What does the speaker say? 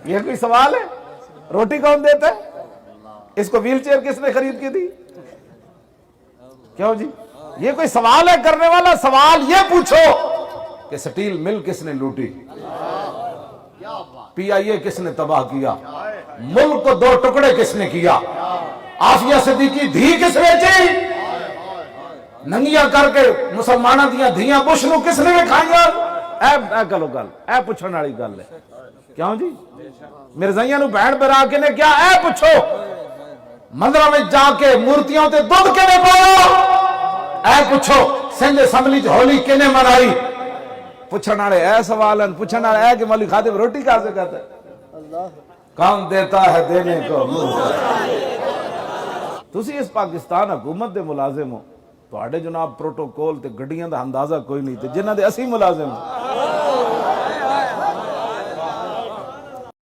یہ کوئی سوال ہے؟ روٹی کون دیتا ہے؟ اس کو ویل چیئر کس نے خرید کے دی؟ کیوں جی؟ یہ کوئی سوال ہے کرنے والا؟ سوال یہ پوچھو کہ سٹیل مل کس نے لوٹی، پی آئی اے کس نے تباہ کیا، ملک کو دو ٹکڑے کس نے کیا، آفیہ صدیقی دھی کس بیچی، ننگیاں کر کے مسلمانہ دیاں دھیاں بش نو کس نے کھائیاں؟ اے گلو گل، اے پوچھنے والی گل ہے۔ کیوں جی؟ مرزائیاں نو بہن برا کے نے کیا؟ اے پوچھو مندرہ میں جا کے مورتیاں تے دودھ کے نے پاؤ؟ اے پوچھو سندھ اسمبلی ہولی کے نے منائی؟ پوچھنے والے اے سوال ہیں، پوچھنے والے اے کہ مولوی خادم روٹی کہاں سے کہتا ہے؟ کون دیتا ہے دینے کو تسی اس پاکستان حکومت دے ملازم ہو، تو آڑے جناب پروٹوکول تے گھڑیاں دا اندازہ کوئی نہیں تے جنہ دے اسی ملازم ہو۔